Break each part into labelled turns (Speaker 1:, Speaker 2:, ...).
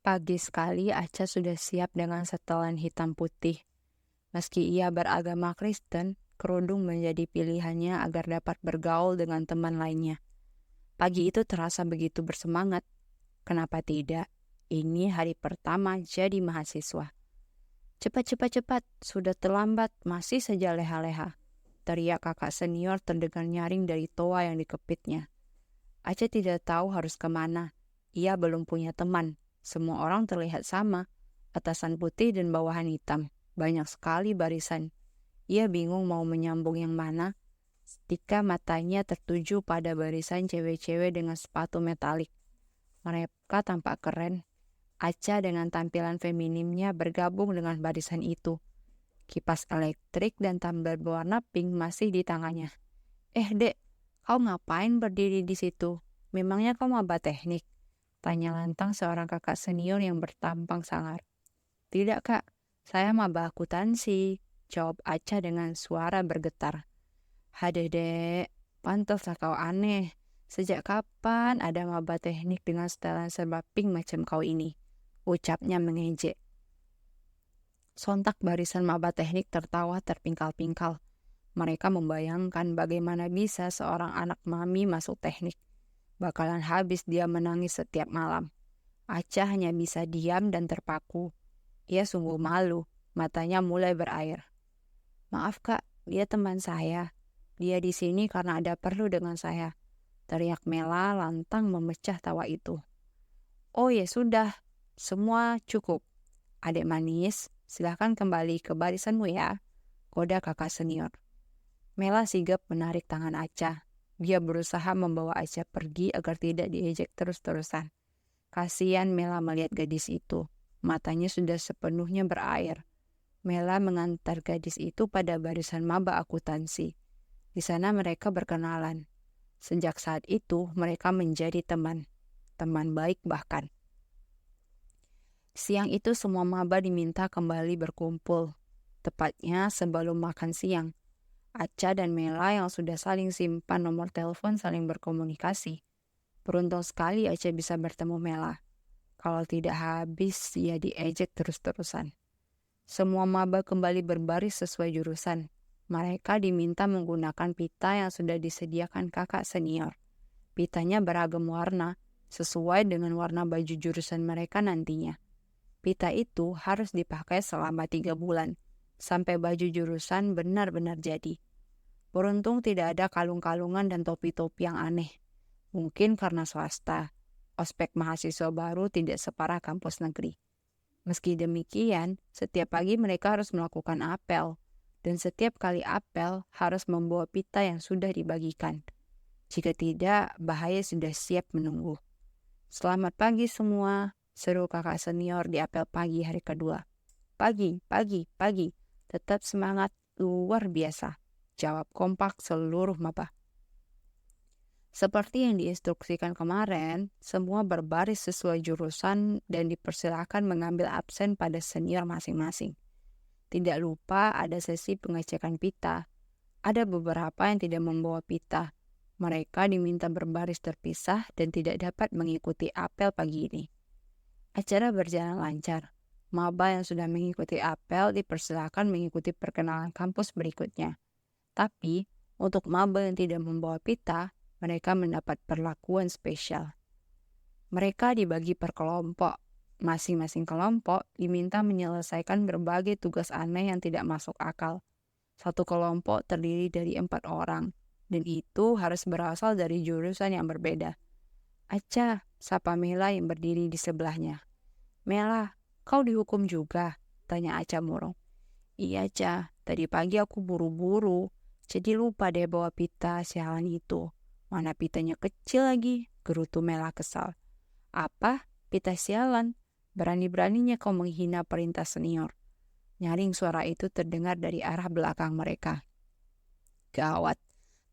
Speaker 1: Pagi sekali Aca sudah siap dengan setelan hitam putih. Meski ia beragama Kristen, kerudung menjadi pilihannya agar dapat bergaul dengan teman lainnya. Pagi itu terasa begitu bersemangat. Kenapa tidak? Ini hari pertama jadi mahasiswa. Cepat, cepat, cepat. Sudah terlambat, masih saja leha-leha. Teriak kakak senior terdengar nyaring dari toa yang dikepitnya. Aca tidak tahu harus kemana. Ia belum punya teman. Semua orang terlihat sama. Atasan putih dan bawahan hitam. Banyak sekali barisan. Ia bingung mau menyambung yang mana. Ketika matanya tertuju pada barisan cewek-cewek dengan sepatu metalik. Mereka tampak keren. Aca dengan tampilan feminimnya bergabung dengan barisan itu. Kipas elektrik dan tumbler berwarna pink masih di tangannya. Dek, kau ngapain berdiri di situ? Memangnya kau maba teknik? Tanya lantang seorang kakak senior yang bertampang sangar. Tidak kak, saya maba akuntansi, jawab Aca dengan suara bergetar. Hadeh dek, pantaslah kau aneh. Sejak kapan ada maba teknik dengan setelan serba pink macam kau ini? Ucapnya mengejek. Sontak barisan maba teknik tertawa terpingkal-pingkal. Mereka membayangkan bagaimana bisa seorang anak mami masuk teknik. Bakalan habis dia menangis setiap malam. Aca hanya bisa diam dan terpaku. Ia sungguh malu, matanya mulai berair. Maaf kak, dia teman saya. Dia di sini karena ada perlu dengan saya. Teriak Mela lantang memecah tawa itu. Oh ya sudah, semua cukup. Adik manis, silahkan kembali ke barisanmu ya. Koda kakak senior. Mela sigap menarik tangan Aca. Dia berusaha membawa Aca pergi agar tidak diejek terus-terusan. Kasihan Mela melihat gadis itu. Matanya sudah sepenuhnya berair. Mela mengantar gadis itu pada barisan maba akuntansi. Di sana mereka berkenalan. Sejak saat itu mereka menjadi teman. Teman baik bahkan. Siang itu semua maba diminta kembali berkumpul. Tepatnya sebelum makan siang. Aca dan Mela yang sudah saling simpan nomor telepon saling berkomunikasi. Beruntung sekali Aca bisa bertemu Mela. Kalau tidak habis ia diejek terus-terusan. Semua maba kembali berbaris sesuai jurusan. Mereka diminta menggunakan pita yang sudah disediakan kakak senior. Pitanya beragam warna, sesuai dengan warna baju jurusan mereka nantinya. Pita itu harus dipakai selama 3 bulan, sampai baju jurusan benar-benar jadi. Beruntung tidak ada kalung-kalungan dan topi-topi yang aneh. Mungkin karena swasta. Ospek mahasiswa baru tidak separah kampus negeri. Meski demikian, setiap pagi mereka harus melakukan apel. Dan setiap kali apel harus membawa pita yang sudah dibagikan. Jika tidak, bahaya sudah siap menunggu. Selamat pagi semua, seru kakak senior di apel pagi hari kedua. Pagi, pagi, pagi. Tetap semangat, luar biasa. Jawab kompak seluruh maba. Seperti yang diinstruksikan kemarin, semua berbaris sesuai jurusan dan dipersilakan mengambil absen pada senior masing-masing. Tidak lupa ada sesi pengecekan pita. Ada beberapa yang tidak membawa pita. Mereka diminta berbaris terpisah dan tidak dapat mengikuti apel pagi ini. Acara berjalan lancar. Maba yang sudah mengikuti apel dipersilakan mengikuti perkenalan kampus berikutnya. Tapi, untuk maba yang tidak membawa pita, mereka mendapat perlakuan spesial. Mereka dibagi per kelompok. Masing-masing kelompok diminta menyelesaikan berbagai tugas aneh yang tidak masuk akal. Satu kelompok terdiri dari 4 orang, dan itu harus berasal dari jurusan yang berbeda. Aca, sapa Mela yang berdiri di sebelahnya. Mela, kau dihukum juga? Tanya Aca murung. Iya, Ca, tadi pagi aku buru-buru. Jadi lupa deh bawa pita sialan itu. Mana pitanya kecil lagi, gerutu Mela kesal. Apa? Pita sialan? Berani-beraninya kau menghina perintah senior. Nyaring suara itu terdengar dari arah belakang mereka. Gawat,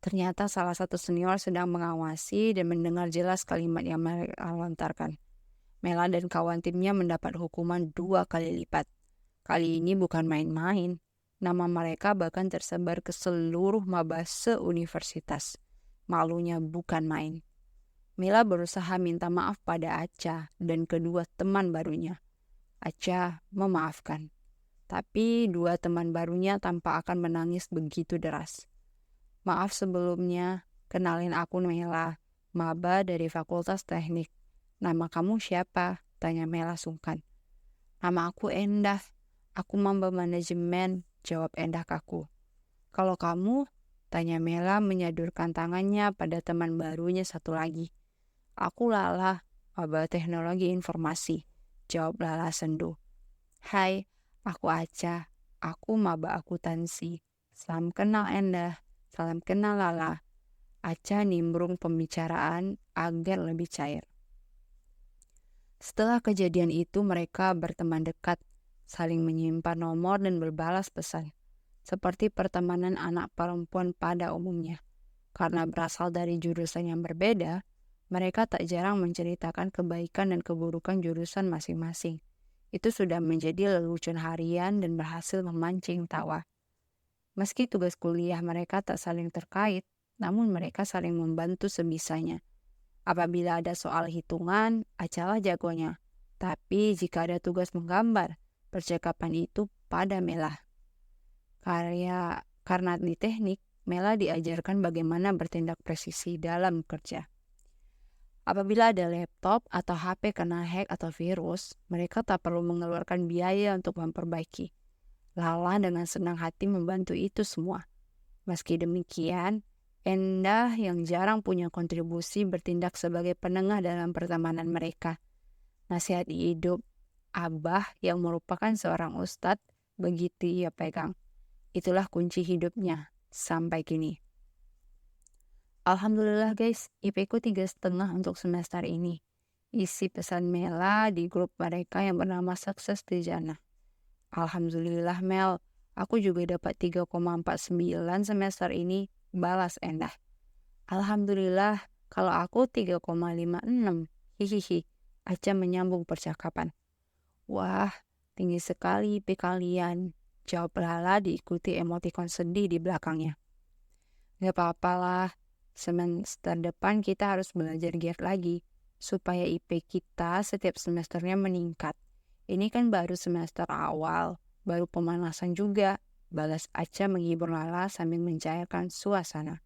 Speaker 1: ternyata salah satu senior sedang mengawasi dan mendengar jelas kalimat yang mereka lontarkan. Mela dan kawan timnya mendapat hukuman 2 kali lipat. Kali ini bukan main-main. Nama mereka bahkan tersebar ke seluruh maba se-universitas. Malunya bukan main. Mela berusaha minta maaf pada Acha dan kedua teman barunya. Acha memaafkan. Tapi dua teman barunya tampak akan menangis begitu deras. Maaf sebelumnya, kenalin aku Mela, maba dari Fakultas Teknik. Nama kamu siapa? Tanya Mela sungkan. Nama aku Endah, aku maba manajemen, jawab Endah kaku. Kalau kamu? Tanya Mela menyodorkan tangannya pada teman barunya satu lagi. Aku Lala, maba teknologi informasi, jawab Lala sendu. Hai, aku Acha, aku maba akuntansi. Salam kenal Endah, salam kenal Lala. Acha nimbrung pembicaraan agar lebih cair. Setelah kejadian itu mereka berteman dekat, saling menyimpan nomor dan berbalas pesan. Seperti pertemanan anak perempuan pada umumnya. Karena berasal dari jurusan yang berbeda, mereka tak jarang menceritakan kebaikan dan keburukan jurusan masing-masing. Itu sudah menjadi lelucon harian dan berhasil memancing tawa. Meski tugas kuliah mereka tak saling terkait, namun mereka saling membantu sebisanya. Apabila ada soal hitungan, Acalah jagonya. Tapi jika ada tugas menggambar, percakapan itu pada Mela. Karena di teknik, Mela diajarkan bagaimana bertindak presisi dalam kerja. Apabila ada laptop atau HP kena hack atau virus, mereka tak perlu mengeluarkan biaya untuk memperbaiki. Lala dengan senang hati membantu itu semua. Meski demikian, Endah yang jarang punya kontribusi bertindak sebagai penengah dalam pertemanan mereka. Nasihat hidup Abah yang merupakan seorang ustadz begitu ia pegang. Itulah kunci hidupnya sampai kini. Alhamdulillah guys, IP ku 3,5 untuk semester ini. Isi pesan Mela di grup mereka yang bernama Sukses di Jannah. Alhamdulillah Mel, aku juga dapat 3,49 semester ini, balas Endah. Alhamdulillah, kalau aku 3,56. Hihihi, Aca menyambung percakapan. Wah, tinggi sekali IP kalian, jawab Lala diikuti emotikon sedih di belakangnya. Gak apa-apa lah, semester depan kita harus belajar giat lagi, supaya IP kita setiap semesternya meningkat. Ini kan baru semester awal, baru pemanasan juga, balas Aca menghibur Lala sambil mencairkan suasana.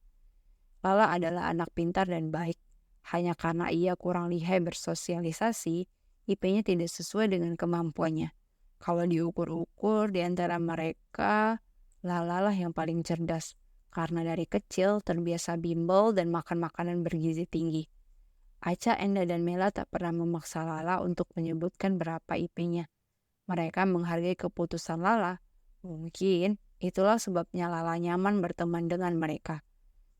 Speaker 1: Lala adalah anak pintar dan baik. Hanya karena ia kurang lihai bersosialisasi, IP-nya tidak sesuai dengan kemampuannya. Kalau diukur-ukur di antara mereka, Lala lah yang paling cerdas. Karena dari kecil terbiasa bimbel dan makan makanan bergizi tinggi. Aca, Endah, dan Mela tak pernah memaksa Lala untuk menyebutkan berapa IP-nya. Mereka menghargai keputusan Lala. Mungkin itulah sebabnya Lala nyaman berteman dengan mereka.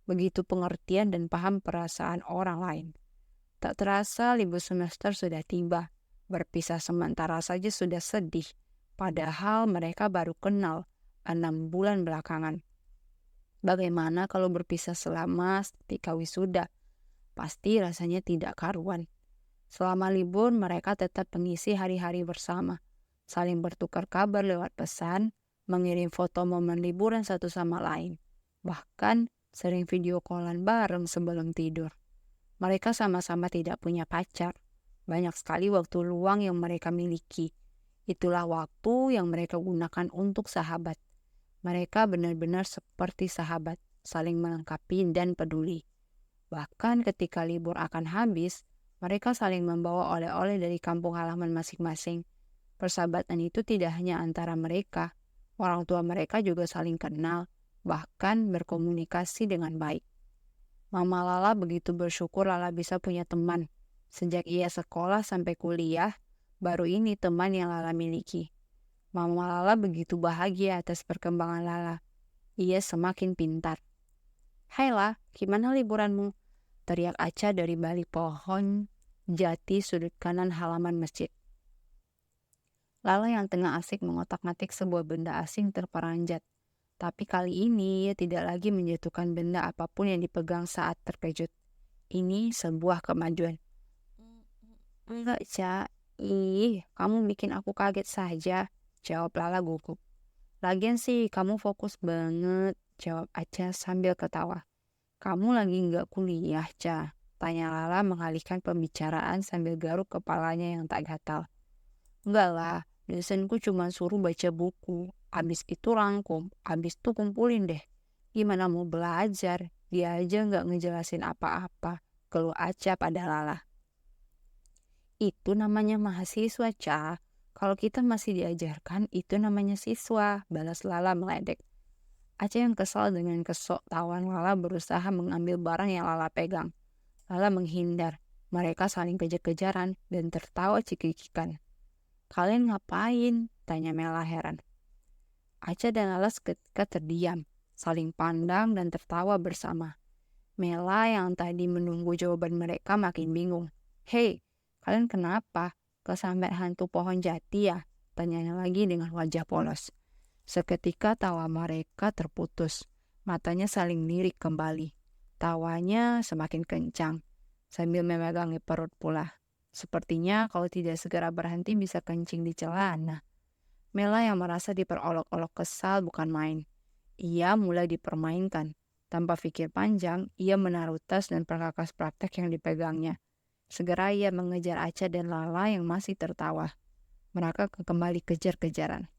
Speaker 1: Begitu pengertian dan paham perasaan orang lain. Tak terasa libur semester sudah tiba. Berpisah sementara saja sudah sedih. Padahal mereka baru kenal 6 bulan belakangan. Bagaimana kalau berpisah selama ketika wisuda? Pasti rasanya tidak karuan. Selama libur mereka tetap mengisi hari-hari bersama. Saling bertukar kabar lewat pesan, mengirim foto momen liburan satu sama lain. Bahkan sering video callan bareng sebelum tidur. Mereka sama-sama tidak punya pacar. Banyak sekali waktu luang yang mereka miliki. Itulah waktu yang mereka gunakan untuk sahabat. Mereka benar-benar seperti sahabat, saling melengkapi dan peduli. Bahkan ketika libur akan habis, mereka saling membawa oleh-oleh dari kampung halaman masing-masing. Persahabatan itu tidak hanya antara mereka, orang tua mereka juga saling kenal, bahkan berkomunikasi dengan baik. Mama Lala begitu bersyukur Lala bisa punya teman. Sejak ia sekolah sampai kuliah, baru ini teman yang Lala miliki. Mama Lala begitu bahagia atas perkembangan Lala. Ia semakin pintar. Hai La, gimana liburanmu? Teriak Aca dari balik pohon jati sudut kanan halaman masjid. Lala yang tengah asik mengotak-ngatik sebuah benda asing terperanjat. Tapi kali ini ia tidak lagi menjatuhkan benda apapun yang dipegang saat terkejut. Ini sebuah kemajuan. Enggak, Ca. Ih, kamu bikin aku kaget saja, jawab Lala gugup. Lagian sih kamu fokus banget, jawab Aca sambil ketawa. Kamu lagi nggak kuliah, Ca. Tanya Lala mengalihkan pembicaraan sambil garuk kepalanya yang tak gatal. Enggak lah, dosenku cuma suruh baca buku. Abis itu rangkum, abis itu kumpulin deh. Gimana mau belajar? Dia aja nggak ngejelasin apa-apa. Keluh Aca pada Lala. Itu namanya mahasiswa, Ca. Kalau kita masih diajarkan, itu namanya siswa, balas Lala meledek. Aca yang kesal dengan kesok tawan Lala berusaha mengambil barang yang Lala pegang. Lala menghindar. Mereka saling kejar-kejaran dan tertawa cikikikan. Kalian ngapain? Tanya Mela heran. Aca dan Lala seketika terdiam, saling pandang dan tertawa bersama. Mela yang tadi menunggu jawaban mereka makin bingung. Hei, kalian kenapa? Kesambar hantu pohon jati ya? Tanyanya lagi dengan wajah polos. Seketika tawa mereka terputus. Matanya saling lirik kembali. Tawanya semakin kencang, sambil memegangi perut pula. Sepertinya kalau tidak segera berhenti bisa kencing di celana. Mela yang merasa diperolok-olok kesal bukan main. Ia mulai dipermainkan. Tanpa pikir panjang, ia menaruh tas dan perkakas praktek yang dipegangnya. Segera ia mengejar Aca dan Lala yang masih tertawa. Mereka kembali kejar-kejaran.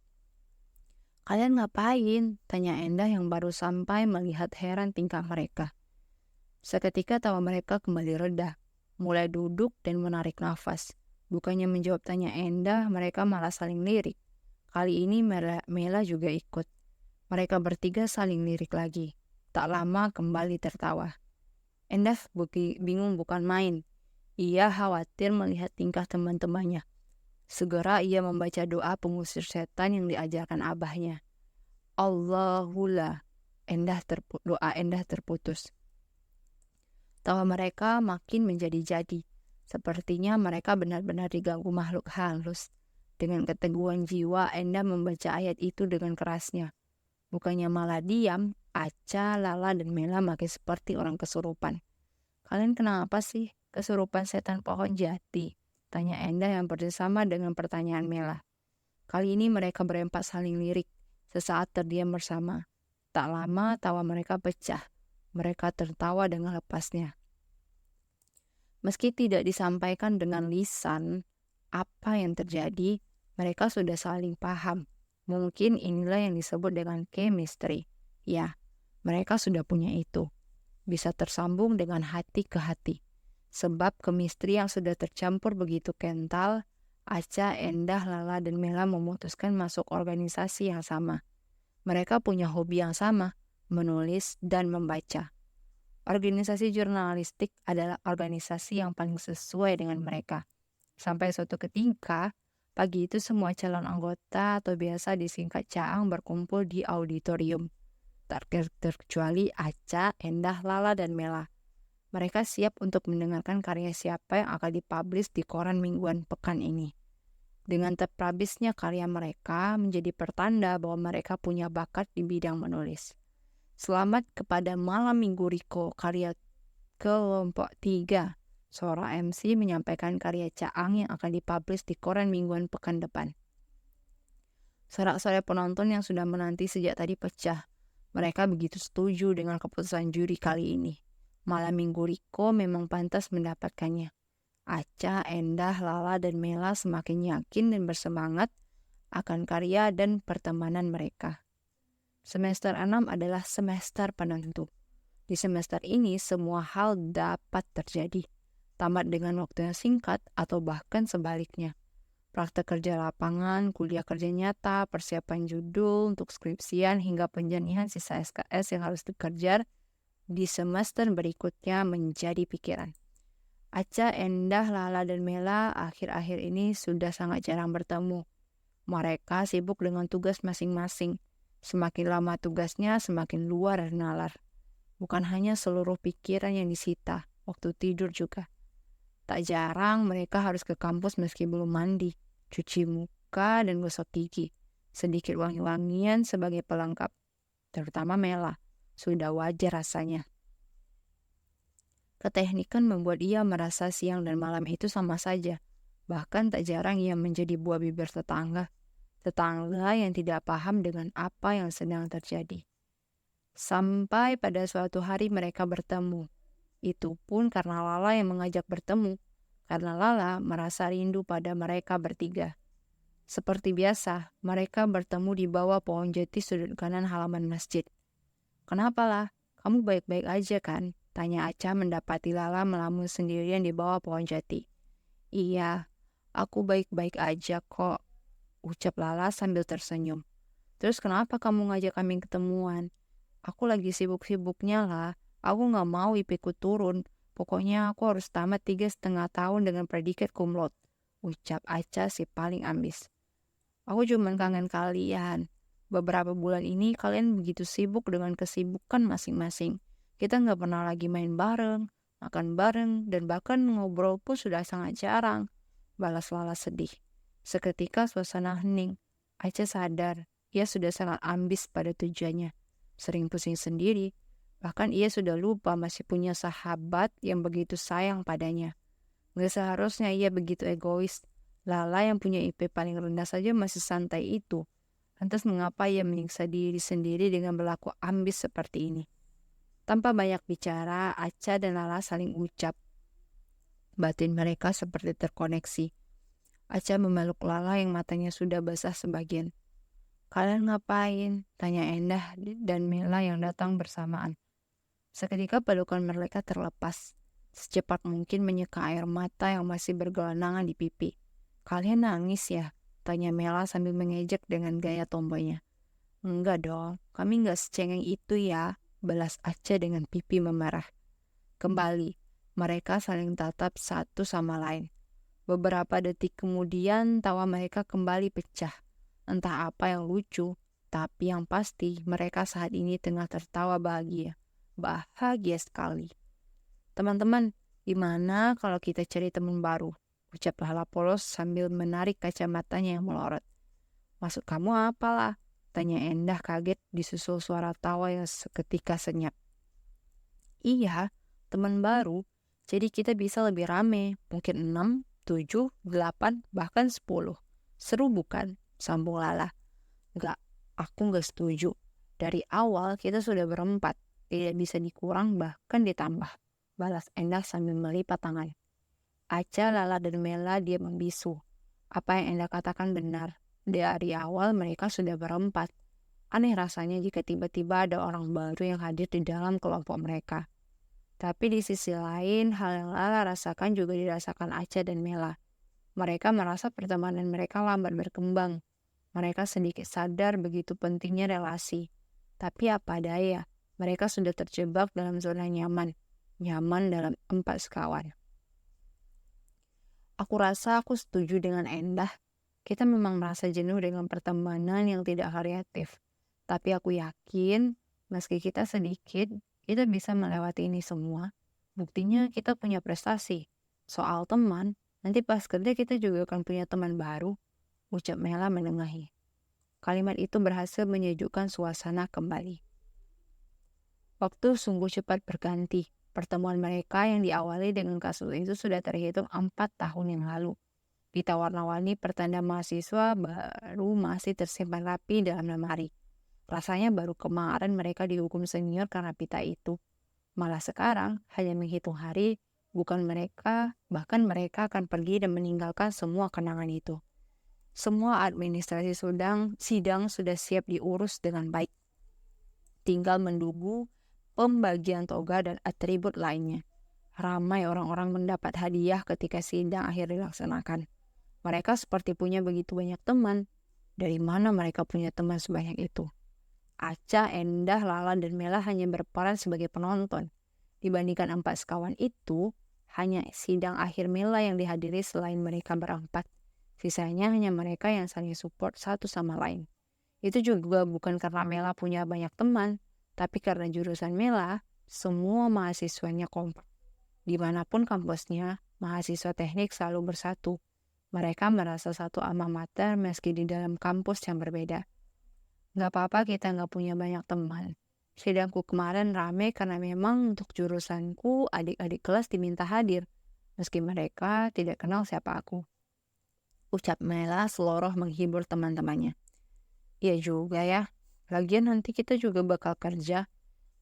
Speaker 1: Kalian ngapain? Tanya Endah yang baru sampai melihat heran tingkah mereka. Seketika tawa mereka kembali reda. Mulai duduk dan menarik nafas. Bukannya menjawab tanya Endah, mereka malah saling lirik. Kali ini Mela juga ikut. Mereka bertiga saling lirik lagi. Tak lama kembali tertawa. Endah bingung bukan main. Ia khawatir melihat tingkah teman-temannya. Segera ia membaca doa pengusir setan yang diajarkan abahnya. Allahullah. Doa Endah terputus. Tawa mereka makin menjadi-jadi. Sepertinya mereka benar-benar diganggu makhluk halus. Dengan keteguhan jiwa, Endah membaca ayat itu dengan kerasnya. Bukannya malah diam, Aca, Lala, dan Mela makin seperti orang kesurupan. Kalian kenapa sih? Kesurupan setan pohon jati? Tanya Endah yang bersama dengan pertanyaan Mela. Kali ini mereka berempat saling lirik. Sesaat terdiam bersama. Tak lama tawa mereka pecah. Mereka tertawa dengan lepasnya. Meski tidak disampaikan dengan lisan apa yang terjadi, mereka sudah saling paham. Mungkin inilah yang disebut dengan chemistry. Ya, mereka sudah punya itu. Bisa tersambung dengan hati ke hati. Sebab chemistry yang sudah tercampur begitu kental, Aca, Endah, Lala, dan Mela memutuskan masuk organisasi yang sama. Mereka punya hobi yang sama, menulis dan membaca. Organisasi jurnalistik adalah organisasi yang paling sesuai dengan mereka. Sampai suatu ketika, pagi itu semua calon anggota atau biasa disingkat Caang berkumpul di auditorium. Tak terkecuali Aca, Endah, Lala, dan Mela. Mereka siap untuk mendengarkan karya siapa yang akan dipublish di koran mingguan pekan ini. Dengan terpublishnya karya mereka menjadi pertanda bahwa mereka punya bakat di bidang menulis. Selamat kepada Malam Minggu Riko, karya kelompok 3. Seorang MC menyampaikan karya Caang yang akan dipublish di koran mingguan pekan depan. Sorak-sorai penonton yang sudah menanti sejak tadi pecah. Mereka begitu setuju dengan keputusan juri kali ini. Malam Minggu Riko memang pantas mendapatkannya. Aca, Endah, Lala, dan Mela semakin yakin dan bersemangat akan karya dan pertemanan mereka. Semester 6 adalah semester penentu. Di semester ini semua hal dapat terjadi. Tamat dengan waktu yang singkat atau bahkan sebaliknya. Praktek kerja lapangan, kuliah kerja nyata, persiapan judul untuk skripsian hingga penjanihan sisa SKS yang harus dikejar di semester berikutnya menjadi pikiran. Aca, Endah, Lala, dan Mela akhir-akhir ini sudah sangat jarang bertemu. Mereka sibuk dengan tugas masing-masing. Semakin lama tugasnya, semakin luar dan nalar. Bukan hanya seluruh pikiran yang disita, waktu tidur juga. Tak jarang mereka harus ke kampus meski belum mandi, cuci muka dan gosok gigi. Sedikit wangi-wangian sebagai pelengkap. Terutama Mela, sudah wajar rasanya. Keteknikan membuat ia merasa siang dan malam itu sama saja. Bahkan tak jarang ia menjadi buah bibir tetangga. Tetangga yang tidak paham dengan apa yang sedang terjadi. Sampai pada suatu hari mereka bertemu. Itu pun karena Lala yang mengajak bertemu, karena Lala merasa rindu pada mereka bertiga. Seperti biasa, mereka bertemu di bawah pohon jati sudut kanan halaman masjid. "Kenapa lah? Kamu baik-baik aja kan?" tanya Aca mendapati Lala melamun sendirian di bawah pohon jati. "Iya, aku baik-baik aja kok," ucap Lala sambil tersenyum. "Terus kenapa kamu ngajak kami ketemuan?" "Aku lagi sibuk-sibuknya lah. Aku gak mau IP ku turun. Pokoknya aku harus tamat 3,5 tahun dengan predikat cum laude," ucap Aca si paling ambis. "Aku cuman kangen kalian. Beberapa bulan ini kalian begitu sibuk dengan kesibukan masing-masing. Kita nggak pernah lagi main bareng, makan bareng, dan bahkan ngobrol pun sudah sangat jarang," balas Lala sedih. Seketika suasana hening. Aca sadar, ia sudah sangat ambis pada tujuannya. Sering pusing sendiri, bahkan ia sudah lupa masih punya sahabat yang begitu sayang padanya. Nggak seharusnya ia begitu egois. Lala yang punya IP paling rendah saja masih santai itu. Lantas mengapa ia menyiksa diri sendiri dengan berlaku ambis seperti ini? Tanpa banyak bicara, Aca dan Lala saling ucap. Batin mereka seperti terkoneksi. Aca memeluk Lala yang matanya sudah basah sebagian. "Kalian ngapain?" tanya Endah dan Mela yang datang bersamaan. Seketika pelukan mereka terlepas. Secepat mungkin menyeka air mata yang masih bergelanangan di pipi. "Kalian nangis ya?" tanya Mela sambil mengejek dengan gaya tomboynya. "Enggak dong, kami enggak secengeng itu ya," balas Aca dengan pipi memerah. Kembali, mereka saling tatap satu sama lain. Beberapa detik kemudian tawa mereka kembali pecah. Entah apa yang lucu, tapi yang pasti mereka saat ini tengah tertawa bahagia. Bahagia sekali. "Teman-teman, gimana kalau kita cari teman baru?" ucap Lala polos sambil menarik kacamatanya yang melorot. "Maksud kamu apalah?" tanya Endah kaget disusul suara tawa yang seketika senyap. "Iya, teman baru. Jadi kita bisa lebih rame. Mungkin 6, 7, 8, bahkan 10. Seru bukan?" sambung Lala. "Enggak, aku enggak setuju. Dari awal kita sudah berempat. Tidak bisa dikurang bahkan ditambah," balas Endah sambil melipat tangan. Aca, Lala, dan Mela dia membisu. Apa yang Endah katakan benar. Dari awal mereka sudah berempat. Aneh rasanya jika tiba-tiba ada orang baru yang hadir di dalam kelompok mereka. Tapi di sisi lain, hal yang Lala rasakan juga dirasakan Aca dan Mela. Mereka merasa pertemanan mereka lambat berkembang. Mereka sedikit sadar begitu pentingnya relasi. Tapi apa daya, mereka sudah terjebak dalam zona nyaman. Nyaman dalam 4 sekawan. Aku rasa aku setuju dengan Endah. Kita memang merasa jenuh dengan pertemanan yang tidak variatif. Tapi aku yakin, meski kita sedikit, kita bisa melewati ini semua. Buktinya kita punya prestasi. Soal teman, nanti pas kerja kita juga akan punya teman baru, ucap Mela menengahi. Kalimat itu berhasil menyejukkan suasana kembali. Waktu sungguh cepat berganti. Pertemuan mereka yang diawali dengan kasus itu sudah terhitung 4 tahun yang lalu. Pita warna-warni pertanda mahasiswa baru masih tersimpan rapi dalam lemari. Rasanya baru kemarin mereka dihukum senior karena pita itu. Malah sekarang hanya menghitung hari, bahkan mereka akan pergi dan meninggalkan semua kenangan itu. Semua administrasi sidang sudah siap diurus dengan baik. Tinggal menunggu pembagian toga dan atribut lainnya. Ramai orang-orang mendapat hadiah ketika sidang akhir dilaksanakan. Mereka seperti punya begitu banyak teman. Dari mana mereka punya teman sebanyak itu? Aca, Endah, Lala, dan Mela hanya berperan sebagai penonton. Dibandingkan 4 sekawan itu, hanya sidang akhir Mela yang dihadiri selain mereka berempat. Sisanya hanya mereka yang saling support satu sama lain. Itu juga bukan karena Mela punya banyak teman, tapi karena jurusan Mela, semua mahasiswanya kompak. Dimanapun kampusnya, mahasiswa teknik selalu bersatu. Mereka merasa satu alma mater meski di dalam kampus yang berbeda. Gak apa-apa kita gak punya banyak teman. Sidangku kemarin rame karena memang untuk jurusanku adik-adik kelas diminta hadir, meski mereka tidak kenal siapa aku, ucap Mela seloroh menghibur teman-temannya. Iya juga ya, lagian nanti kita juga bakal kerja,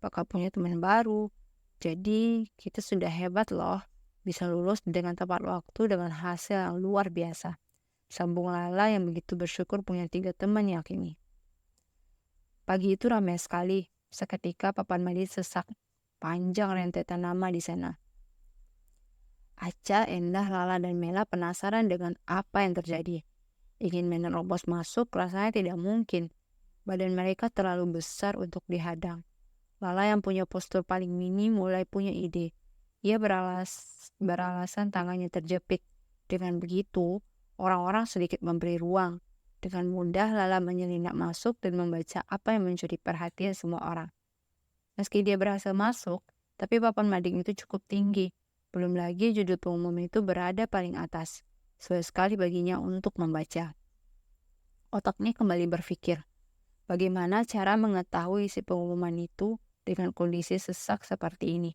Speaker 1: bakal punya teman baru. Jadi kita sudah hebat loh, bisa lulus dengan tepat waktu dengan hasil yang luar biasa. Sambung Lala yang begitu bersyukur punya 3 teman yakini. Pagi itu ramai sekali, seketika papan mandi sesak. Panjang rentetan nama di sana. Aca, Endah, Lala, dan Mela penasaran dengan apa yang terjadi. Ingin menerobos masuk rasanya tidak mungkin. Badan mereka terlalu besar untuk dihadang. Lala yang punya postur paling mini mulai punya ide. Ia beralasan tangannya terjepit. Dengan begitu, orang-orang sedikit memberi ruang. Dengan mudah Lala menyelinap masuk dan membaca apa yang mencuri perhatian semua orang. Meski dia berhasil masuk, tapi papan mading itu cukup tinggi. Belum lagi judul pengumuman itu berada paling atas. Sulit sekali baginya untuk membaca. Otaknya kembali berpikir, bagaimana cara mengetahui isi pengumuman itu dengan kondisi sesak seperti ini.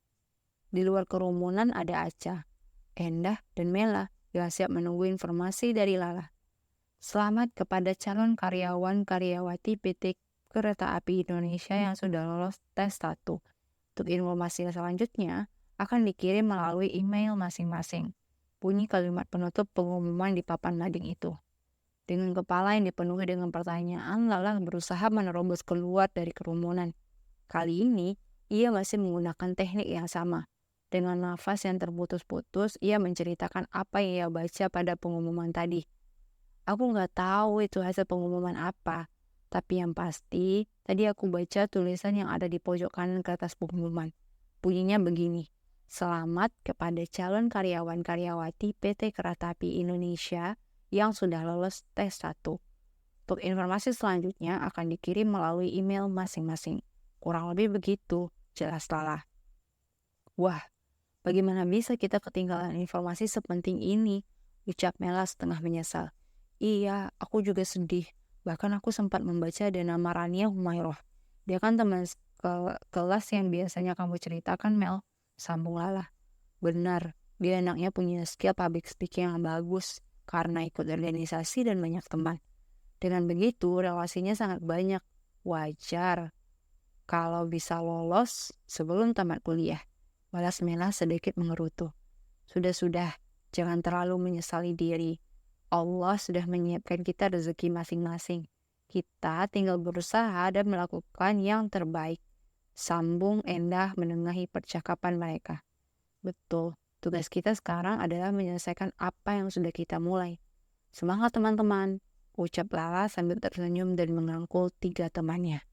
Speaker 1: Di luar kerumunan ada Aca, Endah, dan Mela yang siap menunggu informasi dari Lala. Selamat kepada calon karyawan-karyawati PT Kereta Api Indonesia yang sudah lolos tes 1. Untuk informasi selanjutnya akan dikirim melalui email masing-masing. Bunyi kalimat penutup pengumuman di papan mading itu. Dengan kepala yang dipenuhi dengan pertanyaan, Lala berusaha menerobos keluar dari kerumunan. Kali ini, ia masih menggunakan teknik yang sama. Dengan nafas yang terputus-putus, ia menceritakan apa yang ia baca pada pengumuman tadi. Aku nggak tahu itu hasil pengumuman apa, tapi yang pasti, tadi aku baca tulisan yang ada di pojok kanan kertas pengumuman. Bunyinya begini, selamat kepada calon karyawan-karyawati PT Kereta Api Indonesia yang sudah lolos tes 1. Untuk informasi selanjutnya akan dikirim melalui email masing-masing. Kurang lebih begitu, jelas Lala. Wah, bagaimana bisa kita ketinggalan informasi sepenting ini? Ucap Mela setengah menyesal. Iya, aku juga sedih. Bahkan aku sempat membaca ada nama Rania Humairah. Dia kan teman kelas yang biasanya kamu ceritakan, Mel. Sambung Lala. Benar, dia anaknya punya skill public speaking yang bagus karena ikut organisasi dan banyak teman. Dengan begitu, relasinya sangat banyak. Wajar kalau bisa lolos sebelum tamat kuliah. Balas Mela sedikit mengerutu. Sudah, jangan terlalu menyesali diri. Allah sudah menyiapkan kita rezeki masing-masing. Kita tinggal berusaha dan melakukan yang terbaik. Sambung Endah menengahi percakapan mereka. Betul, tugas kita sekarang adalah menyelesaikan apa yang sudah kita mulai. Semangat teman-teman, ucap Lala sambil tersenyum dan merangkul 3 temannya.